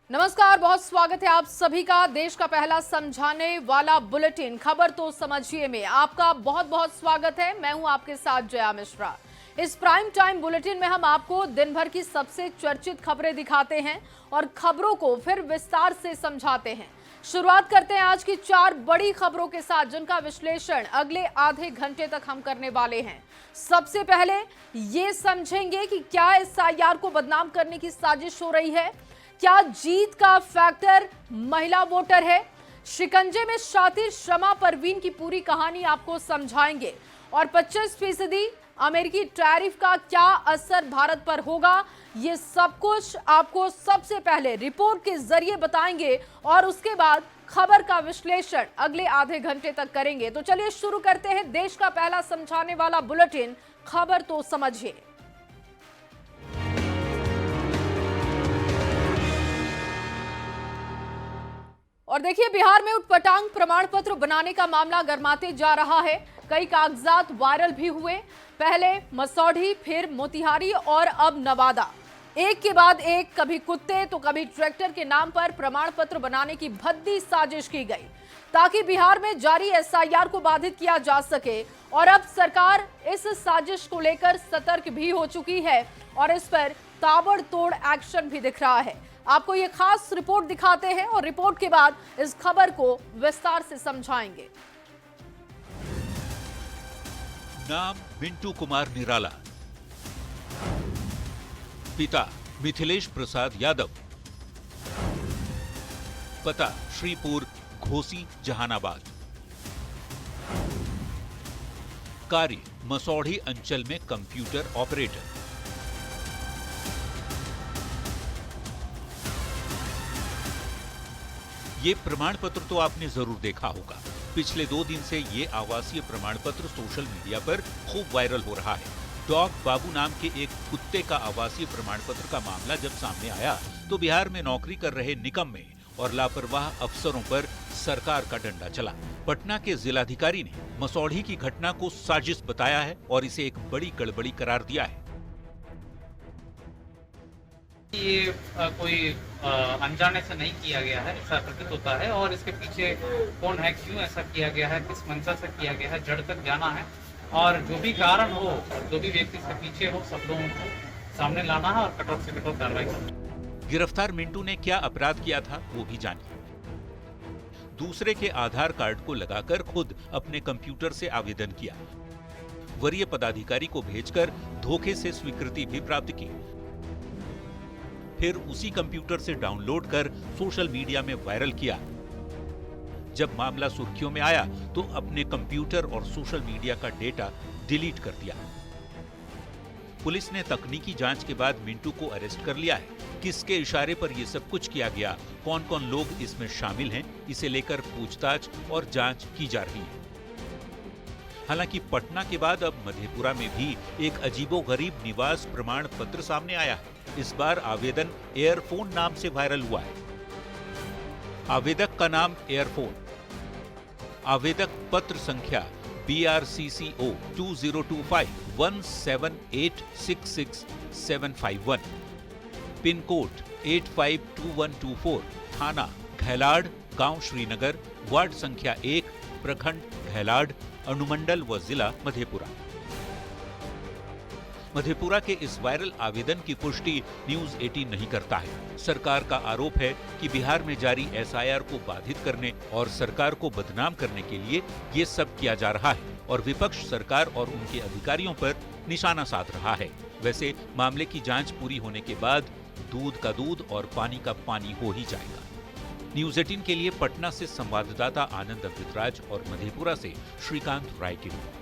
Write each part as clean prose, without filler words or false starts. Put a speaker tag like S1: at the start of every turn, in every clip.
S1: नमस्कार, बहुत स्वागत है आप सभी का देश का पहला समझाने वाला बुलेटिन खबर तो समझिए में आपका बहुत बहुत स्वागत है। मैं हूं आपके साथ जया मिश्रा। इस प्राइम टाइम बुलेटिन में हम आपको दिन भर की सबसे चर्चित खबरें दिखाते हैं और खबरों को फिर विस्तार से समझाते हैं। शुरुआत करते हैं आज की 4 बड़ी खबरों के साथ, जिनका विश्लेषण अगले आधे घंटे तक हम करने वाले हैं। सबसे पहले ये समझेंगे कि क्या एसआईआर को बदनाम करने की साजिश हो रही है। क्या जीत का फैक्टर महिला वोटर है? शिकंजे में शातिर शमा परवीन की पूरी कहानी आपको समझाएंगे। और 25% अमेरिकी टैरिफ का क्या असर भारत पर होगा, ये सब कुछ आपको सबसे पहले रिपोर्ट के जरिए बताएंगे और उसके बाद खबर का विश्लेषण अगले आधे घंटे तक करेंगे। तो चलिए शुरू करते हैं देश का पहला समझाने वाला बुलेटिन खबर तो समझिए। और देखिए, बिहार में उटपटांग प्रमाण पत्र बनाने का मामला गरमाते जा रहा है। कई कागजात वायरल भी हुए, पहले मसौढ़ी, फिर मोतिहारी और अब नवादा। एक के बाद एक, कभी कुत्ते तो कभी ट्रैक्टर के नाम पर प्रमाण पत्र बनाने की भद्दी साजिश की गई ताकि बिहार में जारी एसआईआर को बाधित किया जा सके। और अब सरकार इस साजिश को लेकर सतर्क भी हो चुकी है और इस पर ताबड़तोड़ एक्शन भी दिख रहा है। आपको ये खास रिपोर्ट दिखाते हैं और रिपोर्ट के बाद इस खबर को विस्तार से समझाएंगे।
S2: नाम मिंटू कुमार निराला, पिता मिथिलेश प्रसाद यादव, पता श्रीपुर घोसी जहानाबाद, कार्य मसौढ़ी अंचल में कंप्यूटर ऑपरेटर। ये प्रमाण पत्र तो आपने जरूर देखा होगा। पिछले 2 दिन से ये आवासीय प्रमाण पत्र सोशल मीडिया पर खूब वायरल हो रहा है। डॉग बाबू नाम के एक कुत्ते का आवासीय प्रमाण पत्र का मामला जब सामने आया तो बिहार में नौकरी कर रहे निकम्मे और लापरवाह अफसरों पर सरकार का डंडा चला। पटना के जिलाधिकारी ने मसौढ़ी की घटना को साजिश बताया है और इसे एक बड़ी गड़बड़ी करार दिया है।
S3: ये कोई अनजाने से नहीं किया गया है, ऐसा प्रतीत होता है। और इसके पीछे कौन है, क्यों ऐसा किया गया है, किस मंशा से किया गया है, जड़ तक जाना है। और जो भी कारण हो, जो भी व्यक्ति इसके पीछे हो, सब लोगों को सामने लाना है और कठोर से कठोर कार्रवाई करना।
S2: गिरफ्तार मिंटू ने क्या अपराध किया था वो भी जानिए। दूसरे के आधार कार्ड को लगाकर खुद अपने कंप्यूटर से आवेदन किया, वरीय पदाधिकारी को भेजकर धोखे से स्वीकृति भी प्राप्त की, फिर उसी कंप्यूटर से डाउनलोड कर सोशल मीडिया में वायरल किया। जब मामला सुर्खियों में आया तो अपने कंप्यूटर और सोशल मीडिया का डेटा डिलीट कर दिया। पुलिस ने तकनीकी जांच के बाद मिंटू को अरेस्ट कर लिया है। किसके इशारे पर यह सब कुछ किया गया, कौन कौन लोग इसमें शामिल हैं, इसे लेकर पूछताछ और जांच की जा रही है। हालांकि पटना के बाद अब मधेपुरा में भी एक अजीबोगरीब निवास प्रमाण पत्र सामने आया है। इस बार आवेदन एयरफोन नाम से वायरल हुआ है। आवेदक का नाम एयरफोन, आवेदक पत्र संख्या BRCCO 202517866751, पिन कोड 852124, थाना घैलाड, गांव श्रीनगर, वार्ड संख्या 1, प्रखंड घैलाड, अनुमंडल व जिला मधेपुरा। मधेपुरा के इस वायरल आवेदन की पुष्टि न्यूज 18 नहीं करता है। सरकार का आरोप है कि बिहार में जारी एसआईआर को बाधित करने और सरकार को बदनाम करने के लिए ये सब किया जा रहा है और विपक्ष सरकार और उनके अधिकारियों पर निशाना साध रहा है। वैसे मामले की जांच पूरी होने के बाद दूध का दूध और पानी का पानी हो ही जाएगा। न्यूज 18 के लिए पटना से संवाददाता आनंद अमृतराज और मधेपुरा से श्रीकांत राय की रिपोर्ट।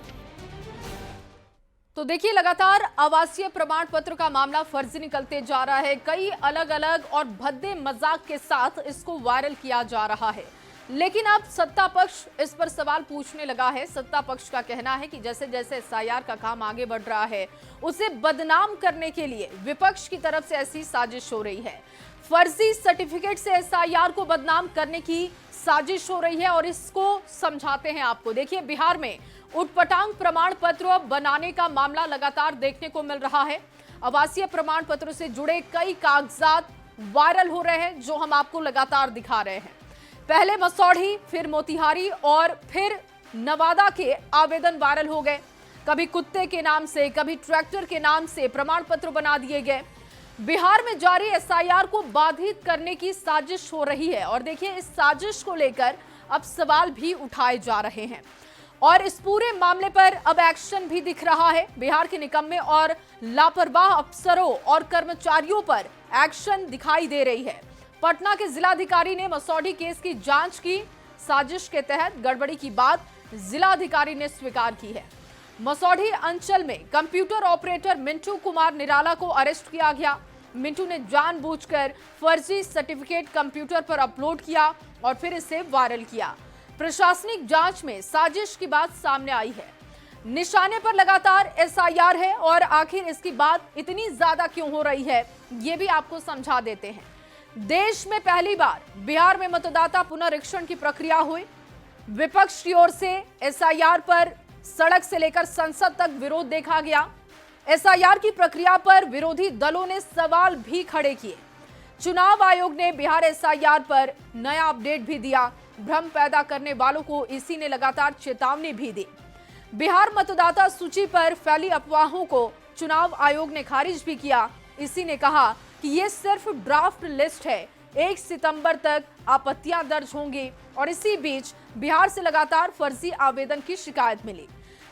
S1: तो देखिए, लगातार आवासीय प्रमाण पत्र का मामला फर्जी निकलते जा रहा है। कई अलग अलग और भद्दे मजाक के साथ इसको वायरल किया जा रहा है, लेकिन अब सत्ता पक्ष इस पर सवाल पूछने लगा है। सत्ता पक्ष का कहना है कि जैसे जैसे एसआईआर का काम आगे बढ़ रहा है, उसे बदनाम करने के लिए विपक्ष की तरफ से ऐसी साजिश हो रही है। फर्जी सर्टिफिकेट से एसआईआर को बदनाम करने की साजिश हो रही है और इसको समझाते हैं आपको। देखिए, बिहार में उटपटांग प्रमाण पत्र बनाने का मामला लगातार देखने को मिल रहा है। आवासीय प्रमाण पत्र से जुड़े कई कागजात वायरल हो रहे हैं, जो हम आपको लगातार दिखा रहे हैं। पहले मसौढ़ी, फिर मोतिहारी और फिर नवादा के आवेदन वायरल हो गए। कभी कुत्ते के नाम से, कभी ट्रैक्टर के नाम से प्रमाण पत्र बना दिए गए। बिहार में जारी एसआईआर को बाधित करने की साजिश हो रही है और देखिए, इस साजिश को लेकर अब सवाल भी उठाए जा रहे हैं और इस पूरे मामले पर अब एक्शन भी दिख रहा है। बिहार के निकम्मे और लापरवाह अफसरों और कर्मचारियों पर एक्शन दिखाई दे रही है। पटना के जिलाधिकारी ने मसौढ़ी केस की जांच की। साजिश के तहत गड़बड़ी की बात जिलाधिकारी ने स्वीकार की है। मसौढ़ी अंचल में कंप्यूटर ऑपरेटर मिंटू कुमार निराला को अरेस्ट किया गया। मिंटू ने जानबूझकर फर्जी सर्टिफिकेट कंप्यूटर पर अपलोड किया और फिर इसे वायरल किया। प्रशासनिक जांच में साजिश की बात सामने आई है। निशाने पर लगातार एसआईआर है और आखिर इसकी बात इतनी ज्यादा क्यों हो रही है, ये भी आपको समझा देते हैं। देश में पहली बार बिहार में मतदाता पुनरीक्षण की प्रक्रिया हुई। विपक्ष की ओर से एसआईआर पर सड़क से लेकर संसद तक विरोध देखा गया। एसआईआर की प्रक्रिया पर विरोधी दलों ने सवाल भी खड़े किए। चुनाव आयोग ने बिहार एसआईआर पर नया अपडेट भी दिया। भ्रम पैदा करने वालों को इसी ने लगातार चेतावनी भी दी। बिहार मतदाता सूची पर फैली अफवाहों को चुनाव आयोग ने खारिज भी किया। इसी ने कहा कि ये सिर्फ ड्राफ्ट लिस्ट है, 1 सितंबर तक आपत्तियां दर्ज होंगी। और इसी बीच बिहार से लगातार फर्जी आवेदन की शिकायत मिली।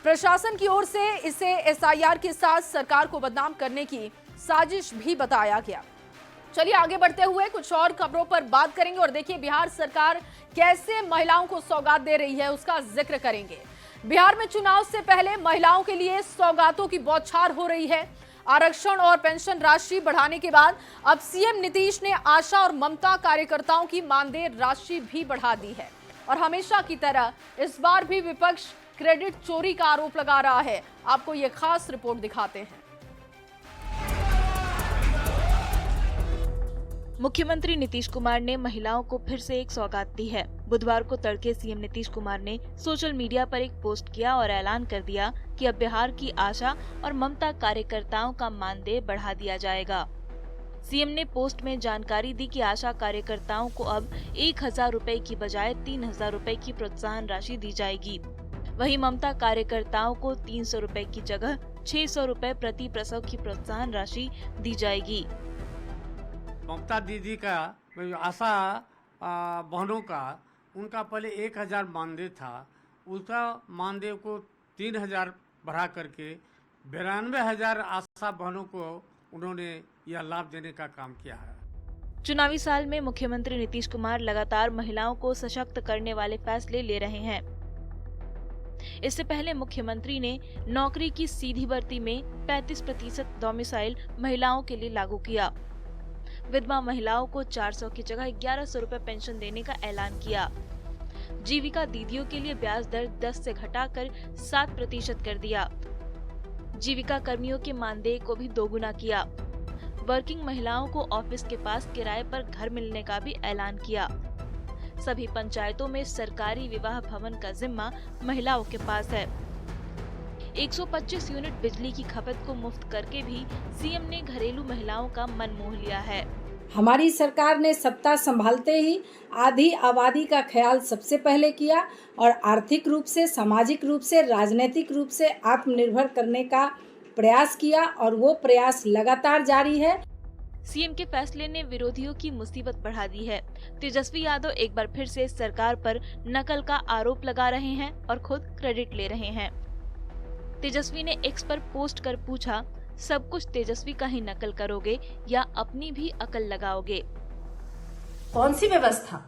S1: प्रशासन की ओर से इसे एसआईआर के साथ सरकार को बदनाम करने की साजिश भी बताया गया। चलिए आगे बढ़ते हुए कुछ और खबरों पर बात करेंगे और देखिए, बिहार सरकार कैसे महिलाओं को सौगात दे रही है, उसका जिक्र करेंगे। बिहार में चुनाव से पहले महिलाओं के लिए सौगातों की बौछार हो रही है। आरक्षण और पेंशन राशि बढ़ाने के बाद अब सीएम नीतीश ने आशा और ममता कार्यकर्ताओं की मानदेय राशि भी बढ़ा दी है। और हमेशा की तरह इस बार भी विपक्ष क्रेडिट चोरी का आरोप लगा रहा है। आपको ये खास रिपोर्ट दिखाते हैं।
S4: मुख्यमंत्री नीतीश कुमार ने महिलाओं को फिर से एक सौगात दी है। बुधवार को तड़के सीएम नीतीश कुमार ने सोशल मीडिया पर एक पोस्ट किया और ऐलान कर दिया कि अब बिहार की आशा और ममता कार्यकर्ताओं का मानदेय बढ़ा दिया जाएगा। सीएम ने पोस्ट में जानकारी दी कि आशा कार्यकर्ताओं को अब 1000 रुपए की बजाय 3000 रुपए की प्रोत्साहन राशि दी जाएगी। वहीं ममता कार्यकर्ताओं को 300 रुपए की जगह 600 रुपए प्रति प्रसव की प्रोत्साहन राशि दी जाएगी।
S5: ममता दीदी का, आशा बहनों का, उनका पहले 1000 मानदेय था, उसका मानदेय को 3000 बढ़ा करके 92,000 आशा बहनों को उन्होंने यह लाभ देने का काम किया है।
S4: चुनावी साल में मुख्यमंत्री नीतीश कुमार लगातार महिलाओं को सशक्त करने वाले फैसले ले रहे हैं। इससे पहले मुख्यमंत्री ने नौकरी की सीधी भर्ती में 35% डोमिसाइल महिलाओं के लिए लागू किया। विधवा महिलाओं को 400 की जगह 1100 रुपए पेंशन देने का ऐलान किया। जीविका दीदियों के लिए ब्याज दर 10 से घटाकर 7% कर दिया। जीविका कर्मियों के मानदेय को भी दोगुना किया। वर्किंग महिलाओं को ऑफिस के पास किराए पर घर मिलने का भी ऐलान किया। सभी पंचायतों में सरकारी विवाह भवन का जिम्मा महिलाओं के पास है। 125 यूनिट बिजली की खपत को मुफ्त करके भी सीएम ने घरेलू महिलाओं का मन मोह लिया है।
S6: हमारी सरकार ने सत्ता संभालते ही आधी आबादी का ख्याल सबसे पहले किया और आर्थिक रूप से, सामाजिक रूप से, राजनीतिक रूप से आत्मनिर्भर करने का प्रयास किया और वो प्रयास लगातार जारी है।
S4: सीएम के फैसले ने विरोधियों की मुसीबत बढ़ा दी है। तेजस्वी यादव एक बार फिर से सरकार पर नकल का आरोप लगा रहे हैं और खुद क्रेडिट ले रहे हैं। तेजस्वी ने एक्स पर पोस्ट कर पूछा, सब कुछ तेजस्वी का ही नकल करोगे या अपनी भी अकल लगाओगे?
S7: कौन सी व्यवस्था?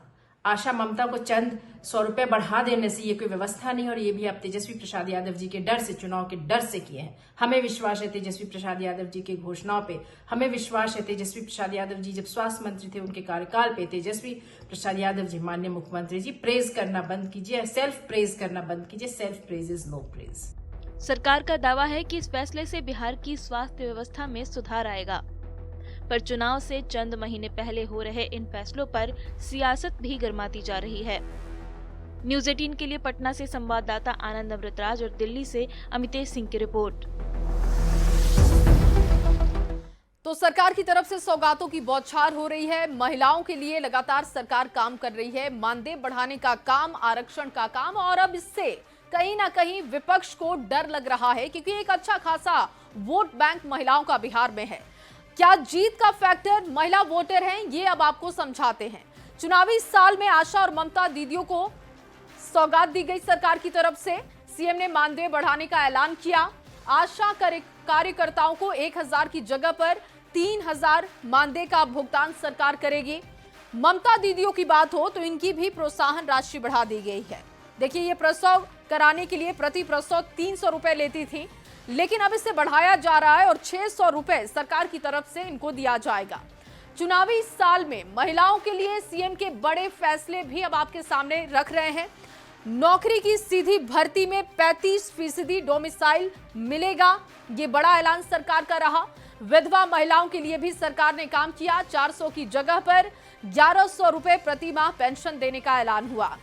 S7: आशा ममता को चंद 100 रुपए बढ़ा देने से ये कोई व्यवस्था नहीं, और ये भी आप तेजस्वी प्रसाद यादव जी के डर से, चुनाव के डर से किए हैं। हमें विश्वास है तेजस्वी प्रसाद यादव जी की घोषणाओं पे, हमें विश्वास है तेजस्वी प्रसाद यादव जी जब स्वास्थ्य मंत्री थे उनके कार्यकाल पे तेजस्वी प्रसाद यादव जी, माननीय मुख्यमंत्री जी, प्रेज करना बंद कीजिए, सेल्फ प्रेज करना बंद कीजिए। Self praise is no praise.
S4: सरकार का दावा है कि इस फैसले से बिहार की स्वास्थ्य व्यवस्था में सुधार आएगा, पर चुनाव से चंद महीने पहले हो रहे इन फैसलों पर सियासत भी गर्माती जा रही है। न्यूज़ 18 के लिए पटना से संवाददाता आनंद अमृतराज और दिल्ली से अमितेश सिंह की रिपोर्ट।
S1: तो सरकार की तरफ से सौगातों की बौछार हो रही है। महिलाओं के लिए लगातार सरकार काम कर रही है, मानदेय बढ़ाने का काम, आरक्षण का काम, और अब इससे कहीं ना कहीं विपक्ष को डर लग रहा है क्योंकि एक अच्छा खासा वोट बैंक महिलाओं का बिहार में है। क्या जीत का फैक्टर महिला वोटर हैं, ये अब आपको समझाते हैं। चुनावी साल में आशा और ममता दीदियों को सौगात दी गई सरकार की तरफ से। सीएम ने मानदेय बढ़ाने का ऐलान किया। आशा कार्यकर्ताओं को 1000 की जगह पर 3000 मानदेय का भुगतान सरकार करेगी। ममता दीदियों की बात हो तो इनकी भी प्रोत्साहन राशि बढ़ा दी गई है। देखिए, ये प्रसव कराने के लिए प्रति प्रसव 300 रुपए लेती थी, लेकिन अब इसे बढ़ाया जा रहा है और 600 रुपए सरकार की तरफ से इनको दिया जाएगा। चुनावी साल में महिलाओं के लिए सीएम के बड़े फैसले भी अब आपके सामने रख रहे हैं। नौकरी की सीधी भर्ती में 35% डोमिसाइल मिलेगा, ये बड़ा ऐलान सरकार का रहा। विधवा महिलाओं के लिए भी सरकार ने काम किया। 400 की जगह पर 1100 रुपए प्रति माह पेंशन देने का ऐलान हुआ।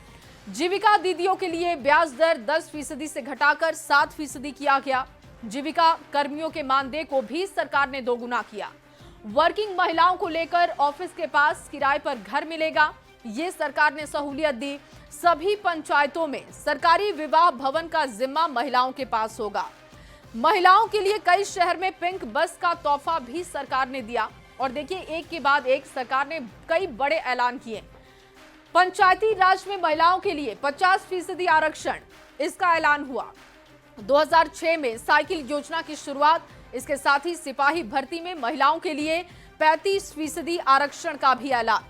S1: जीविका दीदियों के लिए ब्याज दर 10% से घटाकर 7% किया गया। जीविका कर्मियों के मानदेय को भी सरकार ने दोगुना किया। वर्किंग महिलाओं को लेकर ऑफिस के पास किराए पर घर मिलेगा, ये सरकार ने सहूलियत दी। सभी पंचायतों में सरकारी विवाह भवन का जिम्मा महिलाओं के पास होगा। महिलाओं के लिए कई शहर में पिंक बस का तोहफा भी सरकार ने दिया। और देखिए, एक के बाद एक सरकार ने कई बड़े ऐलान किए। पंचायती राज में महिलाओं के लिए 50% आरक्षण, इसका ऐलान हुआ। 2006 में साइकिल योजना की शुरुआत, इसके साथ ही सिपाही भर्ती में महिलाओं के लिए 35% आरक्षण का भी ऐलान।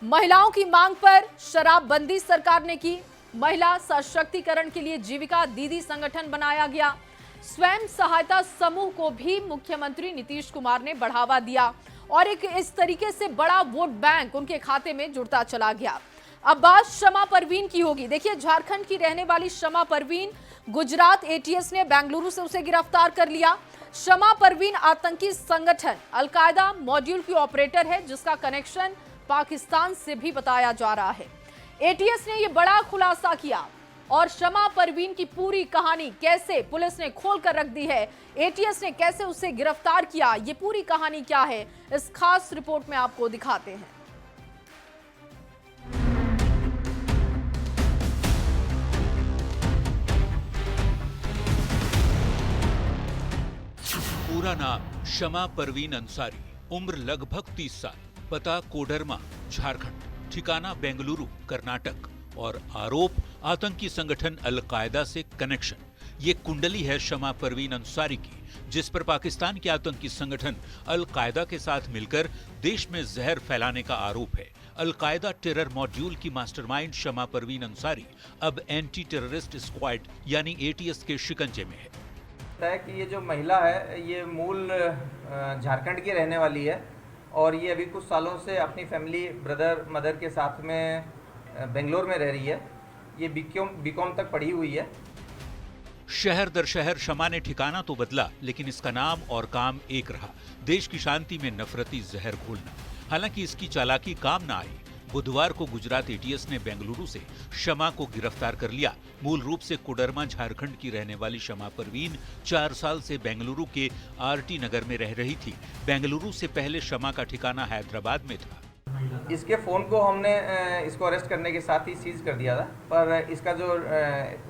S1: महिलाओं की मांग पर शराबबंदी सरकार ने की। महिला सशक्तिकरण के लिए जीविका दीदी संगठन बनाया गया। स्वयं सहायता समूह को भी मुख्यमंत्री नीतीश कुमार ने बढ़ावा दिया और एक इस तरीके से बड़ा वोट बैंक उनके खाते में जुड़ता चला गया। अब बात शमा परवीन की होगी। देखिए, झारखंड की रहने वाली शमा परवीन, गुजरात एटीएस ने बेंगलुरु से उसे गिरफ्तार कर लिया। शमा परवीन आतंकी संगठन अलकायदा मॉड्यूल की ऑपरेटर है, जिसका कनेक्शन पाकिस्तान से भी बताया जा रहा है। एटीएस ने यह बड़ा खुलासा किया और शमा परवीन की पूरी कहानी कैसे पुलिस ने खोल कर रख दी है, एटीएस ने कैसे उसे गिरफ्तार किया, ये पूरी कहानी क्या है, इस खास रिपोर्ट में आपको दिखाते हैं।
S2: पूरा नाम शमा परवीन अंसारी, उम्र लगभग 30 साल, पता कोडरमा, झारखंड, ठिकाना बेंगलुरु, कर्नाटक, और आरोप आतंकी संगठन अलकायदा से कनेक्शन। ये कुंडली है शमा परवीन अंसारी की, जिस पर पाकिस्तान के आतंकी संगठन अलकायदा के साथ मिलकर देश में जहर फैलाने का आरोप है। अलकायदा टेरर मॉड्यूल की मास्टरमाइंड शमा परवीन अंसारी अब एंटी टेररिस्ट स्क्वाड यानी एटीएस के शिकंजे में है।
S8: कि ये जो महिला है ये मूल झारखंड की रहने वाली है और ये अभी कुछ सालों से अपनी फैमिली, ब्रदर, मदर के साथ में बेंगलोर में रह रही है। ये बीकॉम तक पढ़ी हुई है।
S2: शहर दर शहर शमा ने ठिकाना तो बदला, लेकिन इसका नाम और काम एक रहा, देश की शांति में नफरती जहर घोलना। हालांकि इसकी चालाकी काम ना आई। बुधवार को गुजरात एटीएस ने बेंगलुरु से शमा को गिरफ्तार कर लिया। मूल रूप से कोडरमा, झारखंड की रहने वाली शमा परवीन 4 साल से बेंगलुरु के आरटी नगर में रह रही थी। बेंगलुरु से पहले शमा का ठिकाना हैदराबाद में था।
S8: इसके फ़ोन को हमने इसको अरेस्ट करने के साथ ही सीज कर दिया था, पर इसका जो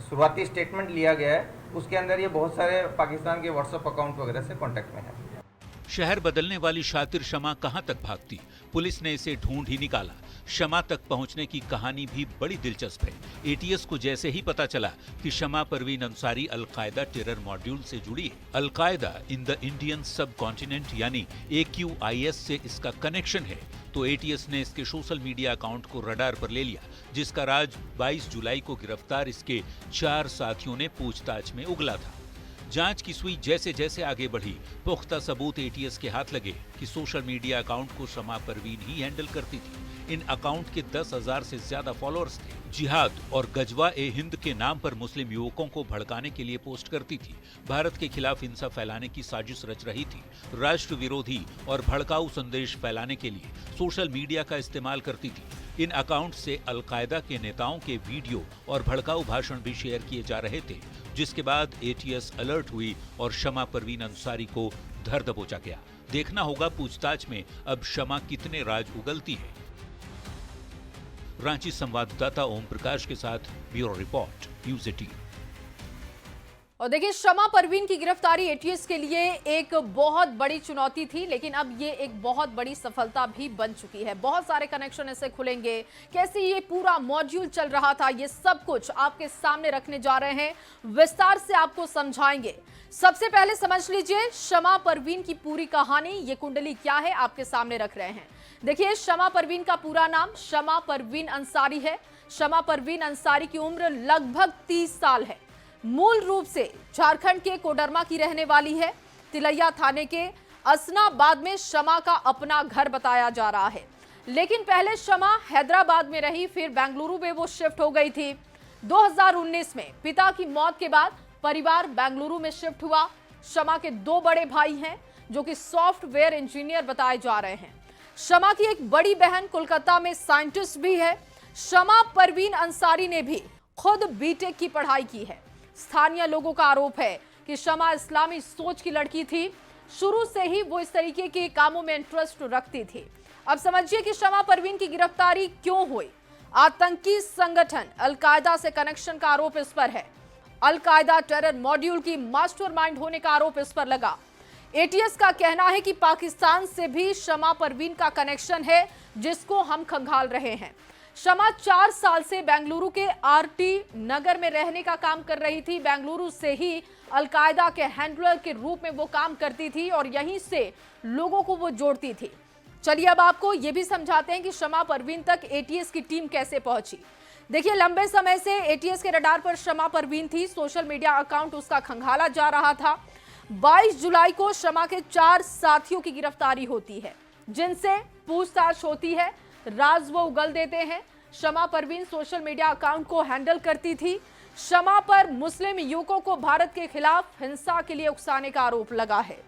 S8: शुरुआती स्टेटमेंट लिया गया है उसके अंदर ये बहुत सारे पाकिस्तान के व्हाट्सएप अकाउंट वगैरह से कांटेक्ट में है।
S2: शहर बदलने वाली शातिर शमा कहां तक भागती, पुलिस ने इसे ढूंढ ही निकाला। शमा तक पहुंचने की कहानी भी बड़ी दिलचस्प है। एटीएस को जैसे ही पता चला कि Shama Parveen Ansari Al Qaeda terror module से जुड़ी है, Al Qaeda in the Indian subcontinent यानी AQIS से इसका कनेक्शन है, तो एटीएस ने इसके सोशल मीडिया अकाउंट को रडार पर ले लिया, जिसका राज 22 जुलाई को गिरफ्तार इसके 4 साथियों ने पूछताछ में उगला था। जांच की सुई जैसे जैसे आगे बढ़ी, पुख्ता सबूत एटीएस के हाथ लगे कि सोशल मीडिया अकाउंट को शमा परवीन ही हैंडल करती थी। इन अकाउंट के 10,000 से ज्यादा फॉलोअर्स थे। जिहाद और गजवा-ए-हिंद के नाम पर मुस्लिम युवकों को भड़काने के लिए पोस्ट करती थी। भारत के खिलाफ हिंसा फैलाने की साजिश रच रही थी। राष्ट्र विरोधी और भड़काऊ संदेश फैलाने के लिए सोशल मीडिया का इस्तेमाल करती थी। इन अकाउंट से अलकायदा के नेताओं के वीडियो और भड़काऊ भाषण भी शेयर किए जा रहे थे, जिसके बाद एटीएस अलर्ट हुई और शमा परवीन अंसारी को धर दबोचा गया। देखना होगा पूछताछ में अब शमा कितने राज उगलती है। रांची संवाददाता ओम प्रकाश के साथ ब्यूरो रिपोर्ट, न्यूज़ 18।
S1: और देखिए, शमा परवीन की गिरफ्तारी एटीएस के लिए एक बहुत बड़ी चुनौती थी, लेकिन अब ये एक बहुत बड़ी सफलता भी बन चुकी है। बहुत सारे कनेक्शन ऐसे खुलेंगे, कैसे ये पूरा मॉड्यूल चल रहा था, ये सब कुछ आपके सामने रखने जा रहे हैं, विस्तार से आपको समझाएंगे। सबसे पहले समझ लीजिए शमा परवीन की पूरी कहानी, ये कुंडली क्या है, आपके सामने रख रहे हैं। देखिए, शमा परवीन का पूरा नाम शमा परवीन अंसारी है। शमा परवीन अंसारी की उम्र लगभग 30 साल है। मूल रूप से झारखंड के कोडरमा की रहने वाली है। तिलैया थाने के असनाबाद में शमा का अपना घर बताया जा रहा है, लेकिन पहले शमा हैदराबाद में रही, फिर बेंगलुरु में वो शिफ्ट हो गई थी। 2019 में पिता की मौत के बाद परिवार बेंगलुरु में शिफ्ट हुआ। शमा के 2 बड़े भाई हैं जो कि सॉफ्टवेयर इंजीनियर बताए जा रहे हैं। शमा की एक बड़ी बहन कोलकाता में साइंटिस्ट भी है। शमा परवीन अंसारी ने भी खुद बीटेक की पढ़ाई की है। स्थानीय लोगों का आरोप है कि शमा इस्लामी सोच की लड़की थी। शुरू से ही वो इस तरीके के कामों में इंटरेस्ट रखती थी। अब समझिए कि शमा परवीन की गिरफ्तारी क्यों हुई। आतंकी संगठन अल-कायदा से कनेक्शन का आरोप इस पर है। अल-कायदा टेरर मॉड्यूल की मास्टरमाइंड होने का आरोप इस पर लगा। एटीएस का कहना है कि पाकिस्तान से भी शमा परवीन का कनेक्शन है, जिसको हम खंगाल रहे हैं। शमा 4 साल से बेंगलुरु के आरटी नगर में रहने का काम कर रही थी। बेंगलुरु से ही अल-कायदा के हैंडलर के रूप में वो काम करती थी और यहीं से लोगों को वो जोड़ती थी। चलिए अब आपको ये भी समझाते हैं कि शमा परवीन तक एटीएस की टीम कैसे पहुंची। देखिए, लंबे समय से एटीएस के रडार पर शमा परवीन थी। सोशल मीडिया अकाउंट उसका खंगाला जा रहा था। 22 जुलाई को शमा के 4 साथियों की गिरफ्तारी होती है, जिनसे पूछताछ होती है। राज वो उगल देते हैं। शमा परवीन सोशल मीडिया अकाउंट को हैंडल करती थी। शमा पर मुस्लिम युवकों को भारत के खिलाफ हिंसा के लिए उकसाने का आरोप लगा है,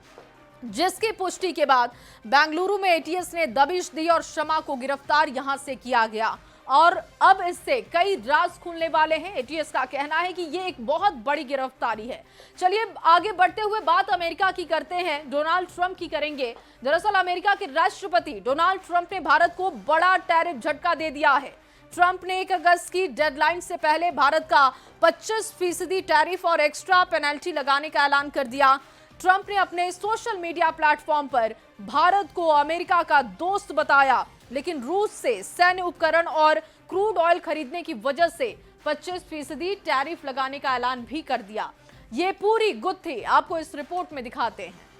S1: जिसकी पुष्टि के बाद बेंगलुरु में एटीएस ने दबिश दी और शमा को गिरफ्तार यहां से किया गया। और अब इससे कई राज खुलने वाले हैं। एटीएस का कहना है कि ये एक बहुत बड़ी गिरफ्तारी है। चलिए आगे बढ़ते हुए बात अमेरिका की करते हैं, डोनाल्ड ट्रंप की करेंगे। दरअसल अमेरिका के राष्ट्रपति डोनाल्ड ट्रंप ने भारत को बड़ा टैरिफ झटका दे दिया है। ट्रंप ने 1 अगस्त की डेडलाइन से पहले भारत का 25% टैरिफ और एक्स्ट्रा पेनल्टी लगाने का ऐलान कर दिया। ट्रंप ने अपने सोशल मीडिया प्लेटफॉर्म पर भारत को अमेरिका का दोस्त बताया, लेकिन रूस से सैन्य उपकरण और क्रूड ऑयल खरीदने की वजह से 25% टैरिफ लगाने का ऐलान भी कर दिया। ये पूरी गुत्थी आपको इस रिपोर्ट में दिखाते हैं।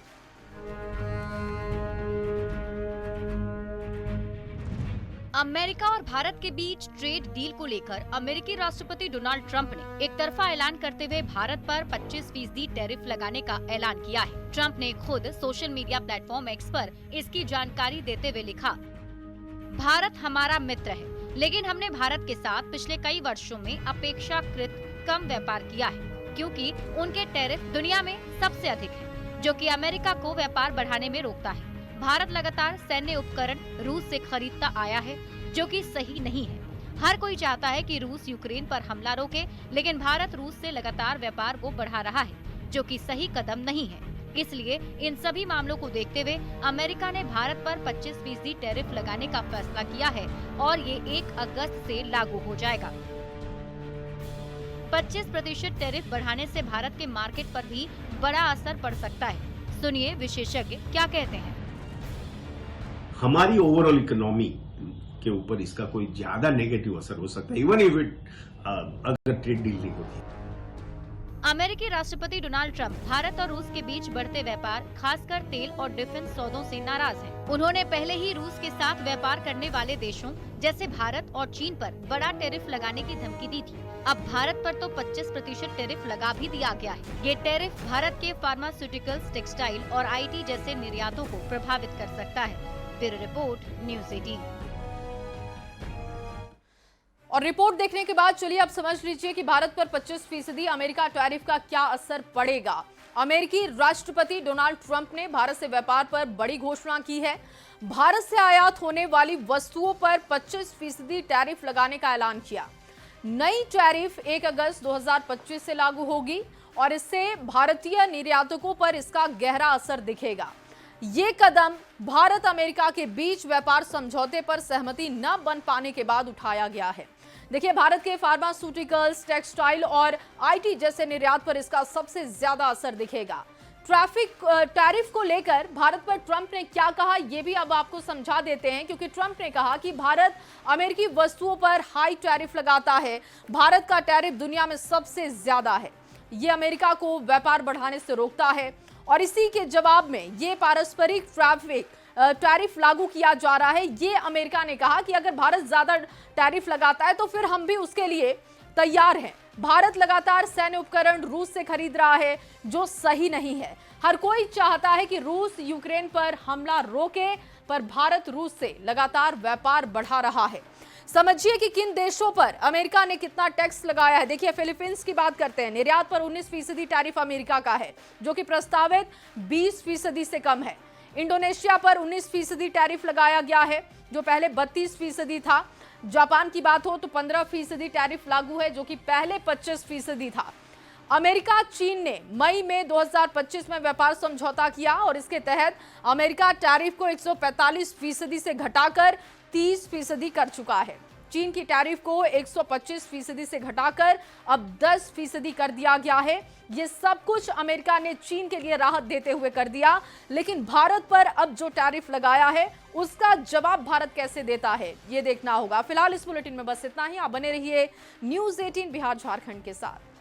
S9: अमेरिका और भारत के बीच ट्रेड डील को लेकर अमेरिकी राष्ट्रपति डोनाल्ड ट्रंप ने एक तरफा ऐलान करते हुए भारत पर 25% टैरिफ लगाने का ऐलान किया है। ट्रंप ने खुद सोशल मीडिया प्लेटफॉर्म एक्स पर इसकी जानकारी देते हुए लिखा, भारत हमारा मित्र है, लेकिन हमने भारत के साथ पिछले कई वर्षों में अपेक्षाकृत कम व्यापार किया है, क्योंकि उनके टैरिफ दुनिया में सबसे अधिक है, जो कि अमेरिका को व्यापार बढ़ाने में रोकता है। भारत लगातार सैन्य उपकरण रूस से खरीदता आया है, जो कि सही नहीं है। हर कोई चाहता है कि रूस यूक्रेन पर हमला रोके, लेकिन भारत रूस से लगातार व्यापार को बढ़ा रहा है, जो कि सही कदम नहीं है। इसलिए इन सभी मामलों को देखते हुए अमेरिका ने भारत पर 25% टैरिफ लगाने का फैसला किया है और ये 1 अगस्त से लागू हो जाएगा। 25% टैरिफ बढ़ाने से भारत के मार्केट पर भी बड़ा असर पड़ सकता है। सुनिए विशेषज्ञ क्या कहते हैं।
S10: हमारी ओवरऑल इकोनॉमी के ऊपर इसका कोई ज्यादा नेगेटिव असर हो सकता है, इवन इफ इट अगर ट्रेड डील नहीं होती।
S9: अमेरिकी राष्ट्रपति डोनाल्ड ट्रंप भारत और रूस के बीच बढ़ते व्यापार, खासकर तेल और डिफेंस सौदों से नाराज हैं। उन्होंने पहले ही रूस के साथ व्यापार करने वाले देशों जैसे भारत और चीन पर बड़ा टैरिफ लगाने की धमकी दी थी। अब भारत पर तो 25% टैरिफ लगा भी दिया गया है। ये टैरिफ भारत के फार्मास्यूटिकल्स, टेक्सटाइल और IT जैसे निर्यातों को प्रभावित कर सकता है। Bureau report, news 18।
S1: और रिपोर्ट देखने के बाद चलिए अब समझ लीजिए कि भारत पर 25% अमेरिका टैरिफ का क्या असर पड़ेगा। अमेरिकी राष्ट्रपति डोनाल्ड ट्रंप ने भारत से व्यापार पर बड़ी घोषणा की है। भारत से आयात होने वाली वस्तुओं पर 25% टैरिफ लगाने का ऐलान किया। नई टैरिफ 1 अगस्त 2025 से लागू होगी और इससे भारतीय निर्यातकों पर इसका गहरा असर दिखेगा। ये कदम भारत अमेरिका के बीच व्यापार समझौते पर सहमति न बन पाने के बाद उठाया गया है। देखिए, भारत के फार्मास्यूटिकल्स, टेक्सटाइल और आईटी जैसे निर्यात पर इसका सबसे ज्यादा असर दिखेगा। टैरिफ को लेकर भारत पर ट्रंप ने क्या कहा, यह भी अब आपको समझा देते हैं, क्योंकि ट्रंप ने कहा कि भारत अमेरिकी वस्तुओं पर हाई टैरिफ लगाता है। भारत का टैरिफ दुनिया में सबसे ज्यादा है। ये अमेरिका को व्यापार बढ़ाने से रोकता है और इसी के जवाब में ये पारस्परिक टैरिफ लागू किया जा रहा है। ये अमेरिका ने कहा कि अगर भारत ज्यादा टैरिफ लगाता है तो फिर हम भी उसके लिए तैयार हैं। भारत लगातार सैन्य उपकरण रूस से खरीद रहा है, जो सही नहीं है। हर कोई चाहता है कि रूस यूक्रेन पर हमला रोके, पर भारत रूस से लगातार व्यापार बढ़ा रहा है। समझिए कि किन देशों पर अमेरिका ने कितना टैक्स लगाया है। देखिए, फिलीपींस की बात करते हैं। निर्यात पर 19% टैरिफ अमेरिका का है, जो कि प्रस्तावित 20% से कम है। इंडोनेशिया पर 19% टैरिफ लगाया गया है, जो पहले 32% था। जापान की बात हो तो 15% टैरिफ लागू है, जो कि पहले 25% था। अमेरिका चीन ने मई में 2025 में व्यापार समझौता किया और इसके तहत अमेरिका टैरिफ को 145% से घटाकर 30% कर चुका है। चीन की टैरिफ को 125% से घटाकर अब 10% कर दिया गया है। ये सब कुछ अमेरिका ने चीन के लिए राहत देते हुए कर दिया, लेकिन भारत पर अब जो टैरिफ लगाया है उसका जवाब भारत कैसे देता है, ये देखना होगा। फिलहाल इस बुलेटिन में बस इतना ही। आप बने रहिए न्यूज़ 18 बिहार झारखंड के साथ।